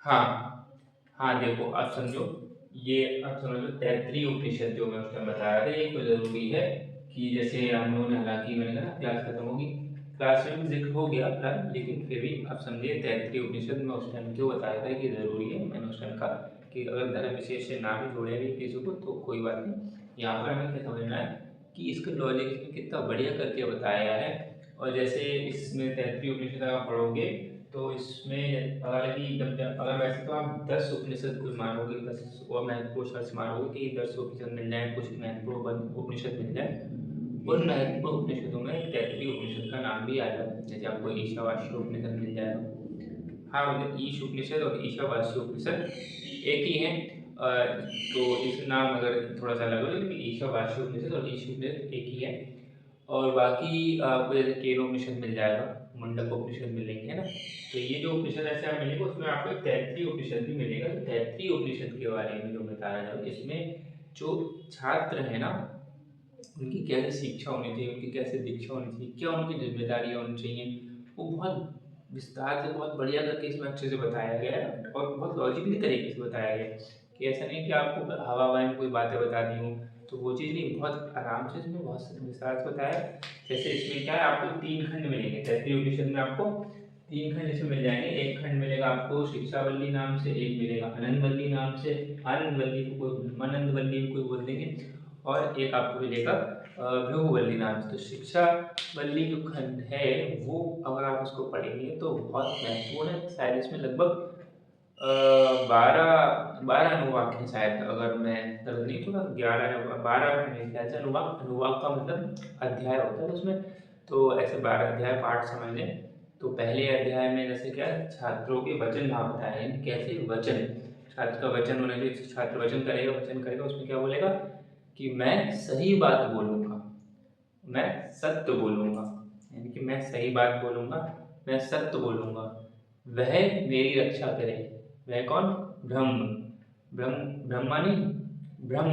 हाँ, हाँ, देखो अब समझो, ये अब समझ लो तैत्तिरीय उपनिषद जो मैं उस टाइम बता रहा था, ये क्यों ज़रूरी है कि जैसे हम लोगों ने, हालाँकि मैंने कहा ना क्लास खत्म होगी, क्लास में भी ज़िक्र हो गया था, लेकिन फिर भी आप समझिए तैत्तिरीय उपनिषद में उस टाइम क्यों बताया था कि ज़रूरी है। मैंने उस टाइम कहा कि अगर धर्म विशेष से ना भी जोड़े भी किसी को तो कोई बात नहीं, यहाँ पर हमें क्या समझना है कि इसका लॉजिक इसमें कितना बढ़िया करके बताया है। और जैसे इसमें तैत्तिरीय उपनिषद आप पढ़ोगे तो इसमें हालाँकि अगर वैसे तो आप 10 उपनिषद कोई मानोगे, 10 और महत्वपूर्ण सर्च मारोगे कि 10 उपनिषद मिल जाएँ, कुछ महत्वपूर्ण उपनिषद मिल जाएँ। उन महत्वपूर्ण उपनिषदों में तैत्तिरीय उपनिषद का नाम भी आएगा। जैसे आपको ईशावास्य उपनिषद मिल जाएगा। हाँ, मतलब ईश उपनिषद और ईशावास्य उपनिषद एक ही हैं। तो इसका नाम अगर थोड़ा-सा अलग हो, लेकिन ईशावास्य उपनिषद और ईश उपनिषद एक ही है। और बाकी आपको जैसे केनोपनिषद मिल जाएगा, मुंडकोपनिषद मिलेंगे, है ना? तो ये जो उपनिषद ऐसे आप मिलेंगे, उसमें आपको एक तैत्तिरीय उपनिषद भी मिलेगा। तो तैत्तिरीय उपनिषद के बारे में जो बताया जा रहा है, इसमें जो छात्र है ना, उनकी कैसे शिक्षा होनी चाहिए, उनकी कैसे दीक्षा होनी चाहिए, क्या उनकी जिम्मेदारियाँ होनी चाहिए, वो बहुत विस्तार से, बहुत बढ़िया करके इसमें अच्छे से बताया गया है और बहुत लॉजिकली तरीके से बताया गया है कि ऐसा नहीं कि आपको हवा-हवाई में कोई बातें बता दी हों, तो वो चीज़ नहीं, बहुत आराम से इसमें बहुत विस्तार से बताया है। जैसे इसमें क्या है, आपको 3 खंड मिलेंगे तैत्तिरीय उपनिषद में, आपको 3 खंड इसमें मिल जाएँगे। एक खंड मिलेगा आपको शिक्षावल्ली नाम से, एक मिलेगा आनंदवल्ली नाम से, आनंदवल्ली को कोई ब्रह्मानंदवल्ली भी कोई बोल देंगे, और एक आपको मिलेगा भृगुवल्ली नाम से। तो शिक्षावल्ली जो खंड है वो अगर आप उसको पढ़ेंगे तो बहुत महत्वपूर्ण है। शायद इसमें लगभग 12 अनुवाक हैं शायद, अगर मैं गलत नहीं, तो 11 या 12 है मेरे ख्याल से अनुवाक। अनुवाक का मतलब अध्याय होता है उसमें। तो ऐसे 12 अध्याय पाठ समझ लें। तो पहले अध्याय में जैसे क्या है, छात्रों के वचन भाव बताए हैं, कैसे वचन, छात्र का वचन होना चाहिए। छात्र वचन करेगा, उसमें क्या बोलेगा कि मैं सही बात बोलूँगा, मैं सत्य बोलूँगा, यानी कि मैं सही बात बोलूँगा, मैं सत्य बोलूँगा, वह मेरी रक्षा करे। वह कौन? ब्रह्म। ब्रह्मा नहीं, ब्रह्म।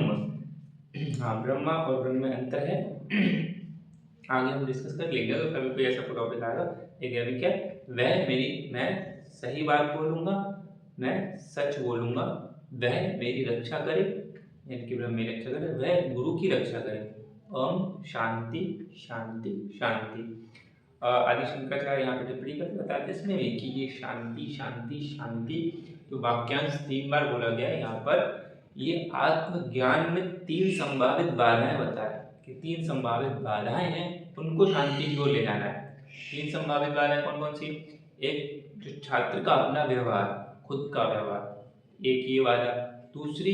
हाँ, ब्रह्मा और ब्रह्म में अंतर है। आगे हम डिस्कस कर लेंगे अगर कभी कोई ऐसा टॉपिक आएगा। लेकिन अभी क्या है, मैं सही बात बोलूँगा, मैं सच बोलूँगा, वह मेरी रक्षा करे, यानी कि ब्रह्म मेरी रक्षा करे, वह गुरु की रक्षा करे। ओम शांति शांति शांति। आदि शंकराचार्य यहाँ पे टिप्पणी करके बताते हैं इसमें भी कि ये शांति शांति शांति जो वाक्यांश 3 बार बोला गया है यहाँ पर, ये आत्मज्ञान में 3 संभावित बाधाएं बताए कि 3 संभावित बाधाएं हैं, उनको शांति की ओर ले जाना है। 3 संभावित बाधाएं कौन कौन सी? एक, जो छात्र का अपना व्यवहार, खुद का व्यवहार, एक ये बाधा। दूसरी,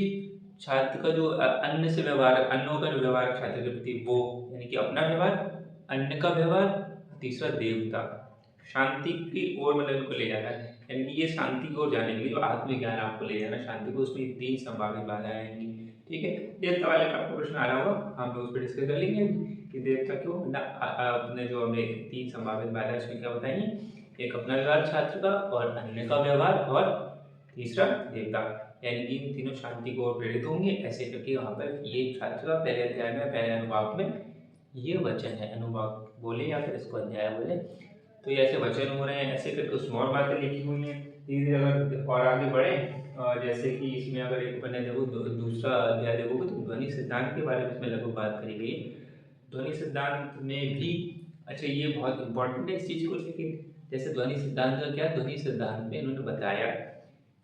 छात्र का जो अन्य से व्यवहार, अन्यों का जो व्यवहार है छात्र के प्रति, वो यानी कि अपना व्यवहार, अन्य का व्यवहार, तीसरा देवता। शांति की ओर मतलब इनको ले जाना है, यानी कि ये शांति की ओर जाने के लिए जो आत्मज्ञान आपको ले जाना है शांति को, उसमें 3 संभावित बाधाएं आएंगी। ठीक है, देवता वाले का आपको प्रश्न आ रहा होगा, हम लोग उस पर डिस्कस कर लेंगे कि देवता क्यों ना। अपने जो हमें 3 संभावित बाधाएं उसमें क्या बताइए, एक अपना व्यवहार छात्र का, और अन्य का व्यवहार, और तीसरा देवता, यानी कि इन तीनों शांति को ओर प्रेरित होंगे। ऐसे करके वहाँ पर ये छात्र का पहले अध्याय में, पहले अनुभाग में ये वचन है, अनुभाग बोले या फिर इसको अध्याय बोले। तो ये ऐसे वचन हो रहे हैं, ऐसे करके उसमें और बातें लिखी हुई हैं। धीरे अगर और आगे बढ़े, जैसे कि इसमें अगर एक मैंने देखो दूसरा अध्याय देखोगे तो ध्वनि सिद्धांत के बारे में इसमें लगभग बात करी गई है। ध्वनि सिद्धांत में भी, अच्छा ये बहुत इंपॉर्टेंट है इस चीज़ को, लेकिन जैसे ध्वनि सिद्धांत का क्या, ध्वनि सिद्धांत में इन्होंने बताया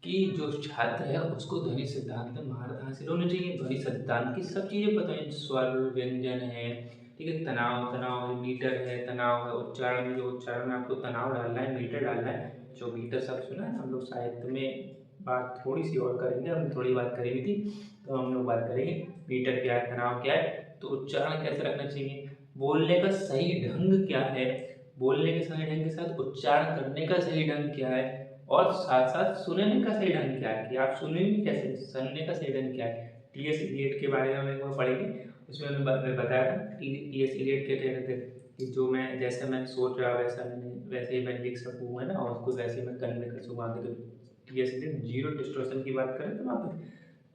कि जो छात्र है उसको ध्वनि सिद्धांत में महारत हासिल होनी चाहिए। ध्वनि सिद्धांत की सब चीज़ें पता है, स्वर व्यंजन है, ठीक है, तनाव, तनाव है, मीटर है, तनाव है, उच्चारण में, जो उच्चारण में आपको तनाव डालना है, मीटर डालना है। जो मीटर शब्द सुना है हम लोग साहित्य में, बात थोड़ी सी और करेंगे, हम थोड़ी बात करी हुई थी, तो हम लोग बात करेंगे मीटर क्या है, तनाव क्या है, तो उच्चारण कैसे रखना चाहिए, बोलने का सही ढंग क्या है, बोलने के सही ढंग के साथ उच्चारण करने का सही ढंग क्या है, और साथ साथ सुनने का सही ढंग क्या है कि आप सुनेंगे कैसे, सुनने का सही ढंग क्या है। टी.एस. इलियट के बारे में हम एक बार पढ़ेंगे, उसमें उन्होंने बताया था कि टी.एस. इलियट के कहते थे कि जो मैं, जैसा मैं सोच रहा वैसा मैंने, वैसे ही मैं लिख सकूँ, है ना, और उसको वैसे ही मैं कन्वे कर सकूँ आगे। तो टी.एस. इलियट जीरो डिस्टॉर्शन की बात करें तो वहाँ पर,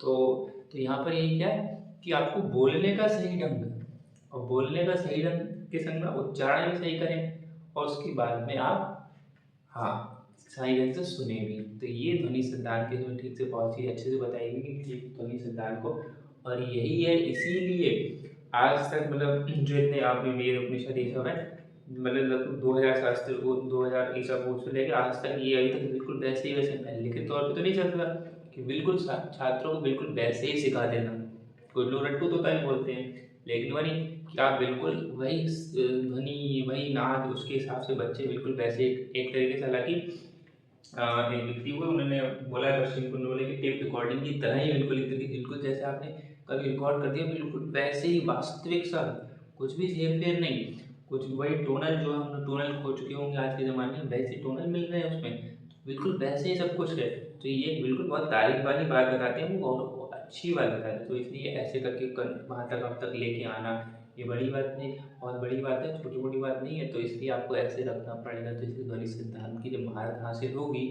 तो यहाँ पर यही क्या है कि आपको बोलने का सही ढंग, और बोलने का सही ढंग के संग में उच्चारण भी सही करें, और उसके बाद में आप, हाँ, साई जन से सुने भी। तो ये ध्वनि सिद्धांत के इसमें ठीक से बहुत चीज़ अच्छे से बताई गई कि ये ध्वनि सिद्धांत को, और यही है इसीलिए आज तक मतलब जो इतने आपने वेद उपनिषद ये सब है, मतलब लगभग 2000 शास्त्र 2000 ईसा पूर्व से लेकर आज तक ये अभी तक बिल्कुल वैसे ही वैसे पहले के तौर पे तो नहीं चल रहा कि बिल्कुल छात्रों को बिल्कुल वैसे ही सिखा देना। कुछ लोग रट्टू तो तय बोलते हैं, लेकिन वो नहीं कि आप बिल्कुल वही ध्वनि वही नाद उसके हिसाब से बच्चे बिल्कुल वैसे एक तरीके से, हालांकि एक व्यक्ति हुए उन्होंने बोला है पश्चिम कुंड बोले कि टेप रिकॉर्डिंग की तरह ही बिल्कुल बिल्कुल जैसे आपने कभी रिकॉर्ड कर दिया बिल्कुल वैसे ही वास्तविक सा, कुछ भी हेर फेर नहीं, कुछ वही टोनल जो हम टोनल खो चुके होंगे आज के ज़माने में वैसे टोनल मिल रहे हैं उसमें, बिल्कुल वैसे ही सब कुछ है। तो ये बिल्कुल बहुत तारीफ वाली बात बताते हैं वो, और अच्छी बात बताते हैं। तो इसलिए ऐसे करके वहाँ तक अब तक लेके आना ये बड़ी बात नहीं, बहुत बड़ी बात है, छोटी मोटी बात नहीं है। तो इसलिए आपको ऐसे रखना पड़ेगा। तो इसलिए ध्वनि सिद्धांत की जब महारत हासिल होगी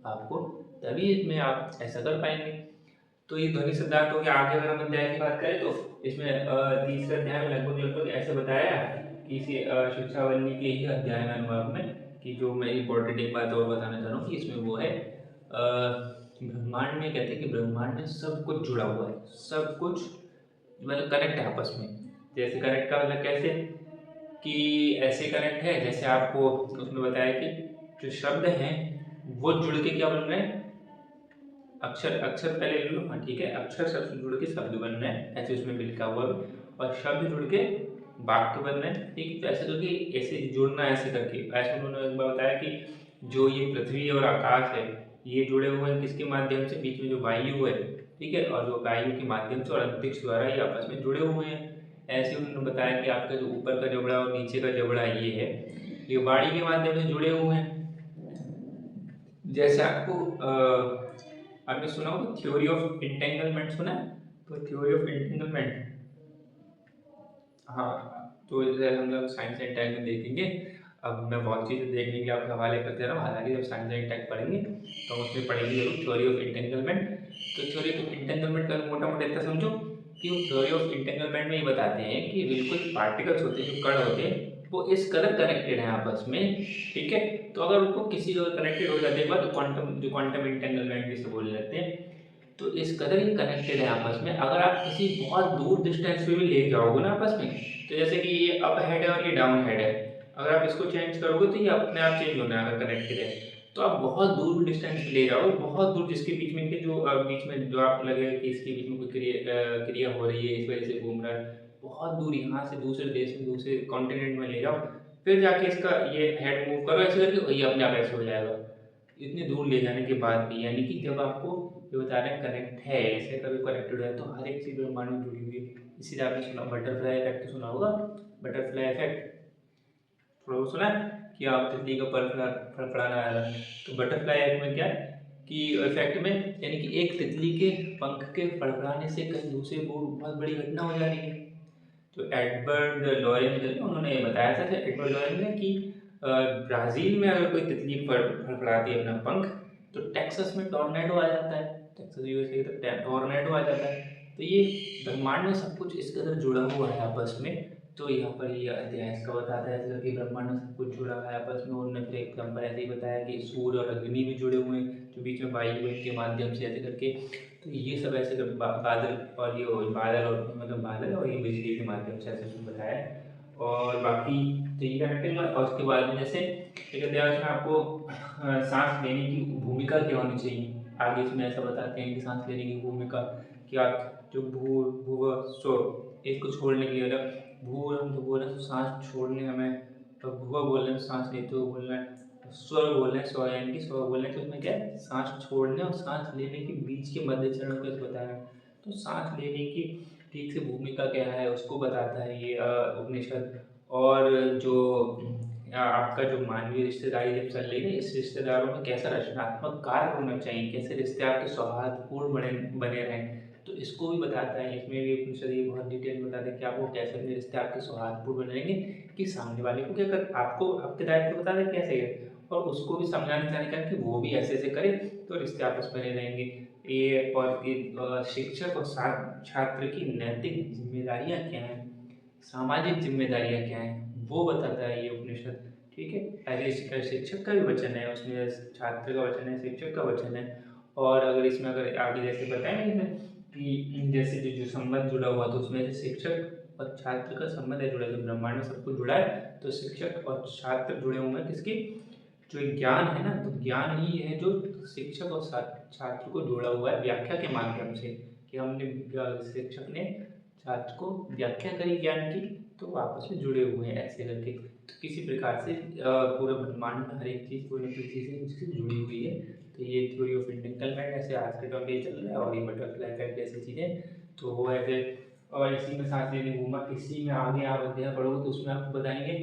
आपको, तभी इसमें आप ऐसा कर पाएंगे। तो ये ध्वनि सिद्धांत हो गया। आगे अगर हम अध्याय की बात करें तो इसमें तीसरे अध्याय में लगभग लगभग ऐसे बताया कि इसी शिक्षावल्ली के ही अध्याय में अनुभाग में, कि जो मैं इम्पोर्टेंट एक बात और बताना चाह रहा हूँ कि इसमें वो है ब्रह्मांड में, कहते हैं कि ब्रह्मांड में सब कुछ जुड़ा हुआ है, सब कुछ मतलब कनेक्ट है आपस में। जैसे कनेक्ट का मतलब कैसे, कि ऐसे कनेक्ट है जैसे आपको उसमें बताया कि जो शब्द हैं वो जुड़ के क्या बन रहे हैं, अक्षर अक्षर पहले ले लो, हाँ ठीक है, अक्षर शब्द जुड़ के शब्द बन रहे हैं ऐसे उसमें लिखा हुआ है, और शब्द जुड़ के वाक्य बन रहे हैं। ठीक है, तो ऐसे करके ऐसे जुड़ना ऐसे करके, ऐसे उन्होंने एक बार बताया कि जो ये पृथ्वी और आकाश है ये जुड़े हुए हैं किसके माध्यम से, बीच में जो वायु है, ठीक है, और जो वायु के माध्यम से और अंतरिक्ष द्वारा ये आपस में जुड़े हुए हैं। ऐसे उन्होंने बताया कि आपका जो ऊपर का जबड़ा और नीचे का जबड़ा ये है, ये वाणी के माध्यम से जुड़े हुए हैं। जैसे आपको आपने सुना होगा थ्योरी ऑफ इंटेंगलमेंट, सुना है? तो थ्योरी ऑफ इंटेंगलमेंट, हाँ, तो इधर हम लोग साइंस एंड टेक में देखेंगे। अब मैं बहुत चीज़ें देखने के आपको हवाले करते रहा हूँ, हालांकि जब साइंस एंड टेक पढ़ेंगे तो हम उसमें पढ़ेंगे जरूर थ्योरी ऑफ इंटेंगलमेंट। तो थ्योरी ऑफ इंटेंगलमेंट का मोटा मोटा इतना समझो कि वो थ्योरी ऑफ इंटेंगलमेंट में ये बताते हैं कि बिल्कुल पार्टिकल्स होते हैं, जो कण होते हैं, वो इस कदर कनेक्टेड हैं आपस में, ठीक है। तो अगर उनको किसी जगह कनेक्टेड हो जाते हैं तो क्वांटम, जो क्वांटम इंटेंगलमेंट जिसे बोले जाते हैं, तो इस कदर ही कनेक्टेड है आपस में। अगर आप किसी बहुत दूर डिस्टेंस पे भी ले जाओगे ना आपस में, तो जैसे कि ये अप हेड है और ये डाउन हेड है, अगर आप इसको चेंज करोगे तो ये अपने आप चेंज होना है अगर कनेक्टेड है। तो आप बहुत दूर डिस्टेंस पे ले जाओ, बहुत दूर, जिसके बीच में के जो बीच में जो आप लगेगा कि इसके बीच में कोई क्रिया हो रही है, इस वजह से घूम रहा है, बहुत दूर यहाँ से दूसरे देश में दूसरे कॉन्टिनेंट में ले जाओ, फिर जाके इसका ये हेड मूव करो ऐसे करके, ये अपने आप ऐसे हो जाएगा। इतनी दूर ले जाने के बाद भी, यानी कि जब आपको ये बता रहे हैं कनेक्ट है, ऐसे कभी कनेक्टेड है, तो हर एक चीज़ ब्रह्मांड में जुड़ी हुई है। इसीलिए आपने सुना बटरफ्लाई इफेक्ट, सुना होगा बटरफ्लाई इफेक्ट, थोड़ा बहुत सुना है कि आप तितली का पर फड़फड़ाना आ रहा है। तो बटरफ्लाई इफेक्ट में क्या है कि इफेक्ट में, यानी कि एक तितली के पंख के फड़फड़ाने से कहीं दूसरे बहुत बड़ी घटना हो जा रही है। तो एडवर्ड लॉरेंस उन्होंने ये बताया था कि एडवर्ड लॉरेंस ने कि ब्राज़ील में अगर कोई तितली फड़फड़ाती है अपना पंख, तो टेक्सास में टॉर्नेडो आ जाता है, टेक्सास यूएसए तो टॉर्नेडो आ जाता है। तो ये ब्रह्मांड में सब कुछ इस कदर जुड़ा हुआ है आपस में। तो यहाँ पर ये अध्याय इसका बताता है ऐसा कि ब्रह्मांड में सब कुछ जुड़ा है आपस में। उन्होंने फिर एग्जाम्पल ऐसे ही बताया कि सूर्य और अग्नि भी जुड़े हुए हैं, जो बीच में वायु के माध्यम से ऐसे करके। तो ये सब ऐसे कर बादल, और ये बादल और मतलब बादल और ये बिजली के माध्यम से ऐसे उसमें बताया है। और बाकी तो ये कनेक्टिंग, और उसके बाद में जैसे एक अध्याय में आपको सांस लेने की भूमिका क्या होनी चाहिए, आगे इसमें ऐसा बताते हैं कि सांस लेने की भूमिका क्या, जो भू भूव स्व, इसको छोड़ने के लिए अगर भू हम जो बोल रहे हैं तो सांस छोड़ने हमें, तो भूव बोल रहे हैं सांस लेते हुए बोल रहे हैं, स्वर बोल रहे हैं, स्व यानी कि स्व बोल रहे हैं, तो उसमें क्या है सांस छोड़ने और सांस लेने के बीच के मध्य चरण को बताया है। तो सांस लेने की ठीक से भूमिका क्या है उसको बताता है ये उपनिषद। और जो आपका जो मानवीय रिश्तेदारी जब चल रही है, इस रिश्तेदारों में कैसा रचनात्मक कार्य होना चाहिए, कैसे रिश्ते आपके सौहार्दपूर्ण बने बने रहें, तो इसको भी बताता है। इसमें भी उपनिषद ये बहुत डिटेल में बताते हैं कि आपको कैसे अपने रिश्ते आपके सौहार्दपूर्ण बनेंगे, कि सामने वाले को क्या कर, आपको आपके दायित्व बता दें कैसे है, और उसको भी समझाने जाने का कि वो भी ऐसे ऐसे करे, तो रिश्ते आपस बने रहेंगे। ये और शिक्षक और छात्र की नैतिक जिम्मेदारियाँ क्या हैं, सामाजिक जिम्मेदारियाँ क्या हैं, वो बताता है ये उपनिषद, ठीक है। ऐसे शिक्षक का भी वचन है, उसमें छात्र का वचन है, शिक्षक का वचन है। और अगर इसमें अगर आगे जैसे बताएं इसमें कि जैसे जो जो संबंध जुड़ा हुआ तो उसमें शिक्षक और छात्र का संबंध है जुड़ा, जो ब्रह्मांड में सब कुछ जुड़ा है तो शिक्षक और छात्र जुड़े हुए हैं किसके, जो ज्ञान है ना, तो ज्ञान ही है जो शिक्षक और छात्र को जोड़ा हुआ है व्याख्या के माध्यम से, कि हमने शिक्षक ने छात्र को व्याख्या करी ज्ञान की, तो आपस में जुड़े हुए हैं ऐसे करके। तो किसी प्रकार से पूरे ब्रह्मांड में हर एक चीज़ पूरी चीज़ें उससे जुड़ी हुई है। तो ये थ्योरी ऑफ इंटेंगलमेंट ऐसे आज के टॉपिक चल रहा है, और ये बटरफ्लाई इफेक्ट जैसी चीज़ें तो वो ऐसे, और इसी में साथ लेने घूमा, इसी में आगे आप अध्याय पढ़ोगे तो उसमें आपको बताएंगे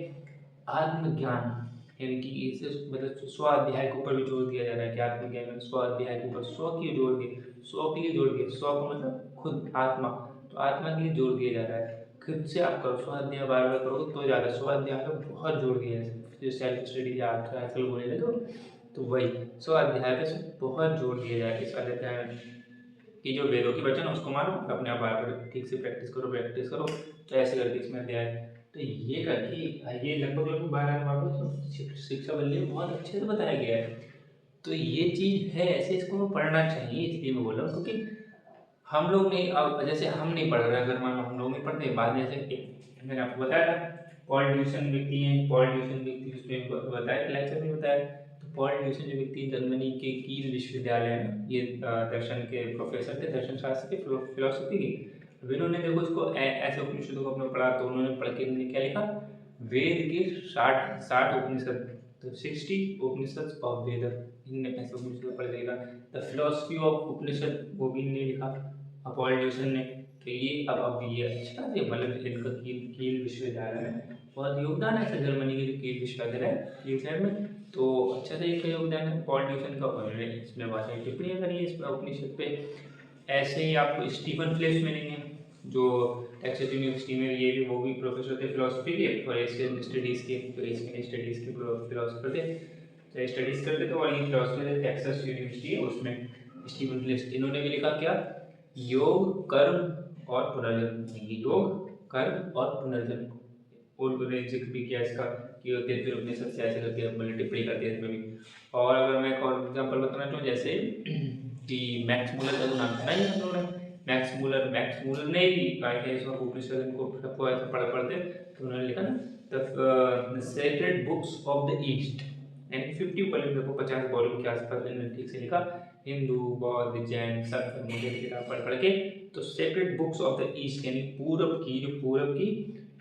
आत्मज्ञान, यानी कि इसे मतलब स्व अध्याय के ऊपर भी जोर दिया जा रहा है कि आत्मज्ञान में स्व अध्याय के ऊपर स्व की जोड़ दिए, स्व के लिए जोड़ दिए, स्व का मतलब खुद आत्मा, तो आत्मा के लिए जोड़ दिया जा रहा है। खुद से आप करो, स्व अध्याय बार बार करोगे तो ज़्यादा, स्व अध्याय में बहुत जोड़ दिया है, जो सेल्फ स्टडी आजकल बोलने लगे तो वही स्व अध्याय पे बहुत जोर दिया जाए इस अध्याय में, कि जो वेदों के वचन उसको मानो, अपने आप बार ठीक से प्रैक्टिस करो। तो ऐसे करके इसमें अध्याय, तो ये करके ये लगभग 12 वापस शिक्षा बल्ले में बहुत अच्छे से बताया गया है। तो ये चीज़ है, ऐसे इसको पढ़ना चाहिए, इसलिए मैं बोल रहा हूँ क्योंकि हम लोग नहीं, अब जैसे हम नहीं पढ़ रहे, अगर मान लो हम लोग नहीं पढ़ते बाद में, जैसे मैंने आपको बताया था पॉल ड्यूसन व्यक्ति हैं, पॉल ड्यूसन व्यक्ति उसमें बताया लेक्चर में बताया, तो पॉल ड्यूसन जो व्यक्ति जर्मनी के कील विश्वविद्यालय में ये दर्शन के प्रोफेसर थे, दर्शन शास्त्र के, फिलोसफी के। अब इन्होंने देखो इसको ऐसे उपनिषदों को अपने पढ़ा, तो उन्होंने पढ़ के इन्होंने क्या लिखा, वेद के 60 उपनिषद, तो 60 उपनिषद ऑफ वेद, इनने ऐसे उपनिषद पढ़ लिखा। द फिलोसफी ऑफ उपनिषद वो भी इनने लिखा पॉल ड्यूसन ने। तो ये अब ये अच्छा है, मतलब इनका कील विश्वविद्यालय में बहुत योगदान है, जर्मनी के जो कील विश्वविद्यालय है कील शहर में, तो अच्छा से एक योगदान है पॉल ड्यूसन का, उन्होंने इसमें भाषा टिप्पणियाँ करी है इस उपनिषद पे। ऐसे ही आपको स्टीफन फ्लिप्स मिलेंगे जो टेक्सास यूनिवर्सिटी में, ये भी वो भी प्रोफेसर थे फिलोसफी के और एशियन स्टडीज़ के, तो एशियन स्टडीज़ के फिलोसफर थे, तो स्टडीज़ करते थे, और ये फिलोसफी टेक्सास यूनिवर्सिटी है उसमें स्टीफन फ्लिप्स, इन्होंने भी लिखा क्या, योग कर्म और पुनर्जन्म, योग कर्म और पुनर्जन्म, और उन्होंने जिक्र भी किया इसका कि तेतुर उपनिषद से ऐसे करके मतलब टिप्पणी करते हैं इसमें भी। और अगर मैं एक और एग्जाम्पल बताना चाहूँ, जैसे कि मैक्स मूलर का तो नाम सुना ही है उन्होंने, मैक्स मूलर ने भी कहा है इसमें उपनिषद को सबको ऐसे पढ़ते, तो उन्होंने लिखा ना the sacred books of the east, यानी 50 वॉल्यूम, देखो 50 वॉल्यूम के आसपास इन्होंने ठीक से लिखा, हिंदू बौद्ध जैन सब धर्मों की किताब पढ़ के, तो sacred books of the east यानी पूरब की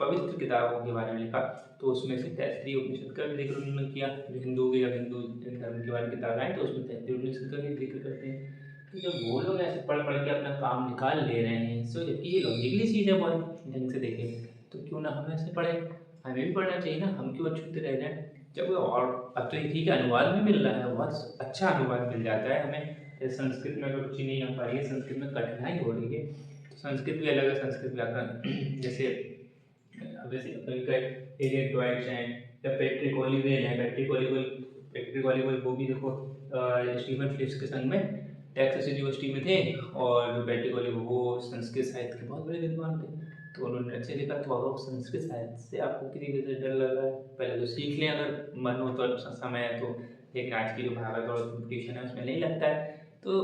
पवित्र किताबों के बारे में लिखा, तो उसमें से तैतरीय उपनिषद का भी जिक्र उन्होंने किया, जो हिंदू धर्म के बारे में किताब आए तो उसमें तैतरीय उपनिषद का भी जिक्र करते हैं। तो जब वो लोग ऐसे पढ़ के अपना काम निकाल ले रहे हैं, सो जबकि ये लॉजिकली चीज़ है बहुत ढंग से देखें, तो क्यों ना हम ऐसे पढ़ें, हमें भी पढ़ना चाहिए ना, हम क्यों अछूते रह जाएं। जब और अब तो ठीक है अनुवाद में मिल रहा है, बहुत अच्छा अनुवाद मिल जाता है हमें, संस्कृत में अगर रुचि नहीं आ पा रही है, संस्कृत में कठिनाई हो रही है, तो संस्कृत भी अलग है, संस्कृत व्याकरण जैसे वैसे एलियन टॉयट्स हैं या पैट्रिक ओलिवेल है, पैट्रिक ओलिवेल वो भी देखो स्टीफन फ्लिप्स के संग में टेक्सास यूनिवर्सिटी में थे, और पैट्रिक ओलिवेल वो संस्कृत साहित्य के बहुत बड़े विद्वान थे, तो उन्होंने अच्छे लिखा। तो अब संस्कृत साहित्य से आपको किसी वजह से डर लग रहा है, पहले तो सीख लें अगर मन हो तो समय है तो, लेकिन आज की जो भारत और कॉम्पिटिशन है उसमें नहीं लगता है, तो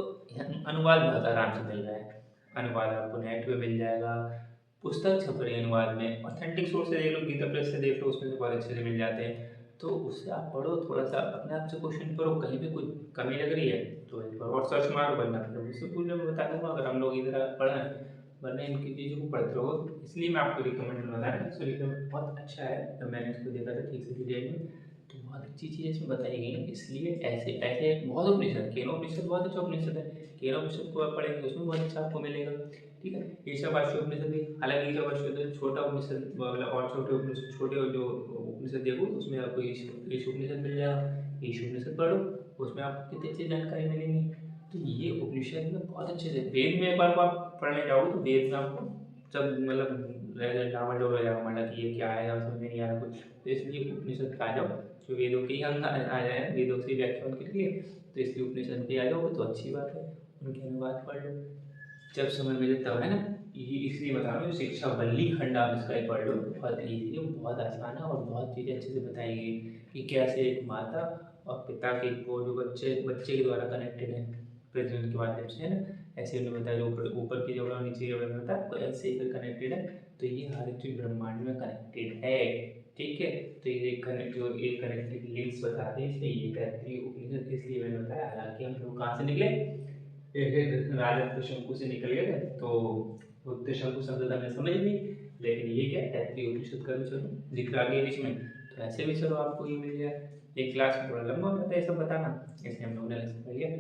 अनुवाद बहुत आराम से मिल रहा है, अनुवाद आपको नेट पे मिल जाएगा, पुस्तक छप रही है अनुवाद में, ऑथेंटिक सोर्स से देख लो, गीता प्रेस से देख लो, उसमें तो बहुत अच्छे से मिल जाते हैं, तो उससे आप पढ़ो, थोड़ा सा अपने आप से क्वेश्चन करो, कहीं पे कोई कमी लग रही है तो एक बार और सर्च मारो, वरना फिर मुझसे पूछ लो, मैं बता दूंगा अगर हम लोग इधर पढ़ें, वरना इनकी चीज़ों को पढ़ते रहो। इसलिए मैं आपको रिकमेंड बता रहा हूँ, रिकमेंड बहुत अच्छा है, तो मैंने इसको देखा था ठीक से डिटेल में, तो बहुत अच्छी चीज़ें इसमें बताई गई हैं, इसलिए ऐसे ऐसे बहुत उपनिषद, केनोपनिषद बहुत अच्छा उपनिषद है, केनोपनिषद को आप पढ़ेंगे उसमें बहुत अच्छा आपको मिलेगा, ठीक है। ईशावास्य उपनिषद भी, हालांकि ईशावास्य छोटा उपनिषद, मतलब और छोटे उपनिषद, छोटे जो उपनिषद देखो उसमें आपको ईश उपनिषद मिल जाएगा, ईश उपनिषद पढ़ो, उसमें आपको कितनी अच्छी जानकारी मिलेगी। तो ये उपनिषद में बहुत अच्छे से, वेद में एक बार को आप पढ़ने जाओगे तो वेद में आपको जब मतलब डामाडोल हो जाएगा, मतलब कि ये क्या है और समझ में नहीं आ रहा कुछ, तो इसलिए उपनिषद पे आ जाओ, जो वेदों के ही अंग आ जाए, वेदों से व्याख्या उनके लिए, तो इसलिए उपनिषद पे आ जाओगे तो अच्छी बात है, उनके अनुवाद पढ़ लो जब समय मिले तब, है ना। ये इसलिए बता रहा हूँ, शिक्षा वल्ली खंड आप इसका ही पढ़ लो, बहुत ईजी है, बहुत आसान है और बहुत चीज़ें अच्छे से बताई गई। कि कैसे एक माता और पिता के को जो बच्चे बच्चे के द्वारा कनेक्टेड है प्रजनन के माध्यम से, है ना। ऐसे उन्होंने बताया ऊपर ऊपर की जगह नीचे की जगह होता है, तो ऐसे ही कनेक्टेड है। तो ये हर एक चीज ब्रह्मांड में कनेक्टेड है, ठीक है। तो ये जो एक कनेक्टेड लिंक्स बताते हैं, इसलिए ये तैत्तिरीय उपनिषद इसलिए मैंने बताया। हालांकि हम लोग कहाँ से निकले, एक राजन शंकु से निकल गए, तो शंकु शब्द हमें समझ नहीं, लेकिन ये क्या तैत्तिरीय उपनिषद का भी चलो जिक्र आ गया इसमें, तो ऐसे भी चलो आपको ये मिल जाए। एक क्लास में थोड़ा लंबा होता है ये सब बताना, इसलिए हम लोगों ने ऐसा कर लिया।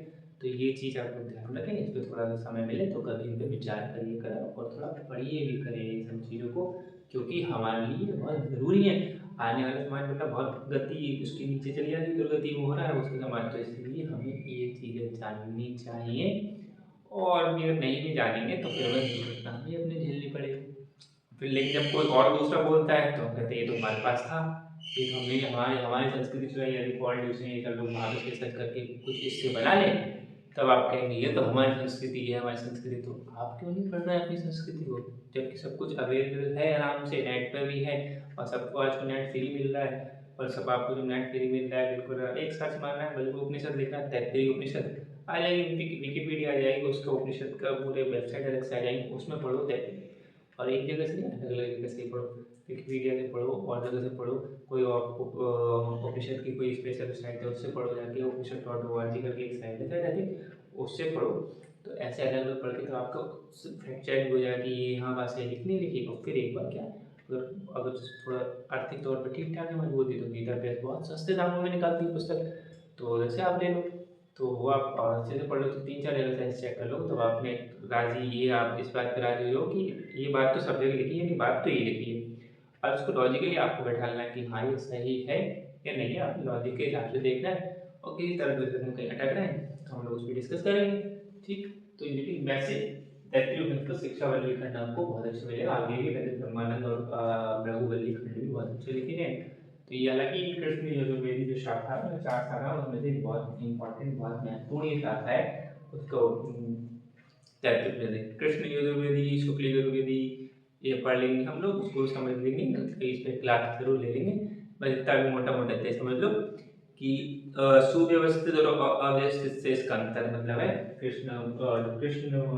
तो ये चीज़ आप लोग ध्यान रखें, इस पर थोड़ा सा समय मिले तो कभी इन पर विचार करिए करें, और थोड़ा पढ़िए भी करें इन सब चीज़ों को, क्योंकि हमारे लिए बहुत ज़रूरी है। आने वाले समाज मतलब बहुत गति उसकी नीचे चली जाती है, दुर्गति में हो रहा है उसका समाज, तो इसलिए हमें ये चीज़ें जाननी चाहिए। और भी अगर नहीं भी जानेंगे तो फिर हमें दुर्घटना भी अपने झेलनी पड़ेगी। फिर लेकिन जब कोई और दूसरा बोलता है तो कहते हैं ये तो हमारे पास था, ये तो हमने हमारी हमारी संस्कृति चुराई, यदि पॉलिटिक्स ये सब लोग भारत के सर्च करके कुछ इससे बना लें, तब आप कहेंगे ये तो हमारी संस्कृति है, हमारी संस्कृति। तो आप क्यों नहीं पढ़ रहे हैं अपनी संस्कृति को, जबकि सब कुछ अवेलेबल है आराम से, नेट पर भी है, और सबको आज को नेट फ्री मिल रहा है, और सब आपको जो नेट फ्री मिल रहा है बिल्कुल एक सर्च मारना है, बल्कि उपनिषद लिखना है, तैत्तिरीय उपनिषद आ जाएगी, विकिपीडिया आ जाएगी, उसका उपनिषद का पूरे वेबसाइट अलग से आ जाएंगे, उसमें पढ़ो तैत्तिरीय। और एक जगह से नहीं, अलग अलग जगह से पढ़ो, विकिपीडिया से पढ़ो, और जगह से पढ़ो, कोई उपनिषद की कोई स्पेशल साइट है उससे पढ़ो, जाके उपनिषद.org करके एक साइट है जाके उससे पढ़ो। तो ऐसे अलग अलग पढ़ के तो आपका फैक्ट चेक हो जाएगा कि ये यहाँ बात सही लिखनी है, लिखी। और फिर एक बार क्या, अगर थोड़ा आर्थिक तौर पर ठीक ठाक है, मजबूती, तो गीता प्रेस बहुत सस्ते दामों में निकालती है पुस्तक, तो उधर से आप ले लो। तो वो आप अच्छे से पढ़ लो, तो 3-4 रेफरेंस चेक कर लो, तब आपने राजी, ये आप इस बात पर राजी हो कि ये बात तो सब जगह लिखी है, ये बात तो ये लिखी है। अब इसको लॉजिकली आपको बैठाना है कि हाँ ये सही है या नहीं है, आप लॉजिक के हिसाब से देखना है। और किसी तरह से हम कहीं अटक रहे हैं तो हम लोग उस पर डिस्कस करेंगे, ठीक। तो लेकिन वैसे तैत्तिरीय उपनिषद शिक्षा वल्ली खंड आपको बहुत अच्छे मिलेगा, आगे भी वैसे ब्रह्मानंद और भृगुवल्ली खंड भी बहुत अच्छे लिखे हैं। तो ये हालांकि कृष्ण यजुर्वेदी जो शाखा है, 4 शाखा उनमें से बहुत इंपॉर्टेंट, बहुत महत्वपूर्ण ये शाखा है, उसको तैत्तिरीय कृष्ण यजुर्वेदी, शुक्ल यजुर्वेदी, ये पढ़ लेंगे हम लोग, उसको समझ लेंगे, इस पर क्लास जरूर ले लेंगे। बस इतना भी मोटा मोटा इतना समझ लो कि सुव्यवस्थित और अव्यवस्थित से इसका अंतर मतलब है। कृष्ण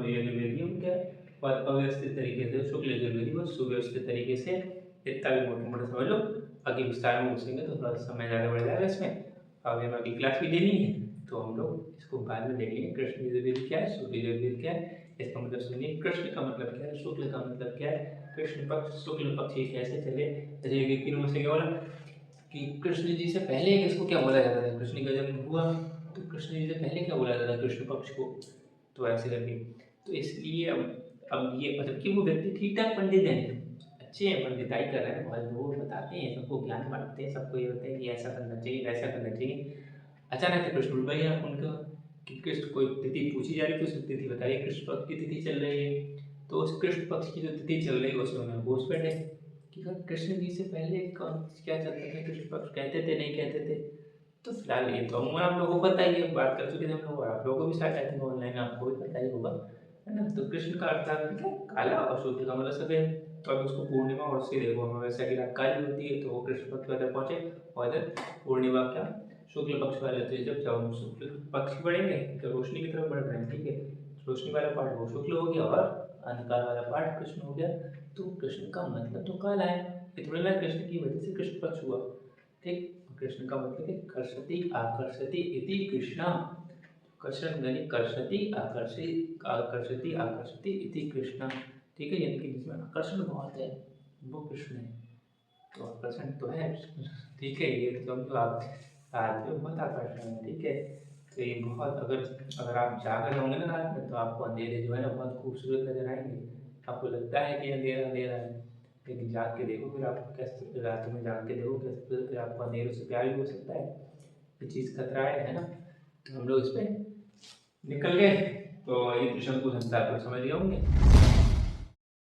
यजुर्वेदी क्या, और अव्यवस्थित तरीके से शुक्ल यजुर्वेदी को सुव्यवस्थित तरीके से, इतना भी मोटा मोटा समझ लो। आगे विस्तार में घुसेंगे तो थोड़ा समय ज़्यादा बढ़ जाएगा इसमें, आगे हमें अगली क्लास भी देनी है, तो हम लोग इसको बाद में देख लेंगे। कृष्ण यजुर्वेद क्या है, शुक्ल यजुर्वेद क्या है, इसका मतलब सुनिए। कृष्ण का मतलब क्या है, शुक्ल का मतलब क्या है, कृष्ण पक्ष शुक्ल पक्ष ये कैसे चले। जैसे कि में से क्या बोला कि कृष्ण जी से पहले इसको क्या बोला जाता था, कृष्ण का जन्म हुआ तो कृष्ण जी से पहले क्या बोला जाता था कृष्ण पक्ष को, तो ऐसे करके। तो इसलिए अब ये मतलब कि वो व्यक्ति ठीक ठाक पंडित हैं, अच्छे हैं, पंडिताई कर रहे हैं, बहुत लोग बताते हैं, सबको ज्ञान बांटते हैं, सबको ये होता है कि ऐसा करना चाहिए, वैसा करना चाहिए। अचानक से कृष्ण उठ गए आप उनका कि कृष्ण कोई तिथि पूछी जा रही है, तो तिथि बताइए, कृष्ण पक्ष की तिथि चल रही है, तो उस कृष्ण पक्ष की जो तिथि चल रही है उसमें उन्होंने घोष बैठे कि सर कृष्ण जी से पहले कौन क्या चलता था, कृष्ण पक्ष कहते थे नहीं कहते थे। तो फिलहाल ये तो अमूमन आप लोगों को पता ही है, बात कर चुके थे हम लोग, आप लोगों को भी शायद आई थिंक ऑनलाइन आपको भी पता ही होगा, है ना। तो कृष्ण का अर्थ क्या, काला, और शुक्ल का मतलब सफेद। तो अब उसको पूर्णिमा और उसके देखो अमावस्या की रात काली होती है, तो वो कृष्ण पक्ष वाले पहुंचे, और इधर पूर्णिमा क्या शुक्ल पक्ष वाले। तो जब हम शुक्ल पक्ष बढ़ेंगे तो रोशनी की तरफ बढ़ रहे हैं, ठीक है। रोशनी वाला पार्ट वो शुक्ल हो गया, और अंधकार वाला पार्ट कृष्ण हो गया, तो कृष्ण का मतलब तो काला है, ये थोड़ा ना कृष्ण की वजह से कृष्ण पक्ष हुआ, ठीक। कृष्ण का मतलब है कर्षति आकर्षति इति कृष्णा, कर्षण यानी कर्षति आकर्षित, आकर्षति आकर्षति इति कृष्णा, ठीक है। यानी कि जिसमें आकर्षण बहुत है वो कृष्ण है, तो आकर्षण तो है, ठीक है। ये तो समझो आप रात में बहुत आकर्षण है, ठीक है। तो ये बहुत, अगर आप जाग रहे होंगे ना रात में, तो आपको अंधेरे जो है ना बहुत खूबसूरत नजर आएंगे, आपको लगता है कि अंधेरा अंधेरा है, लेकिन जाग के देखो फिर आपको कैसे, रात में जाग के देखो कैसे, फिर आपको अंधेरों से प्यार भी हो सकता है, ये चीज़ खतरा है ना। तो हम लोग इस पर निकल गए, तो ये तो शंकु संसार को समझ गए होंगे।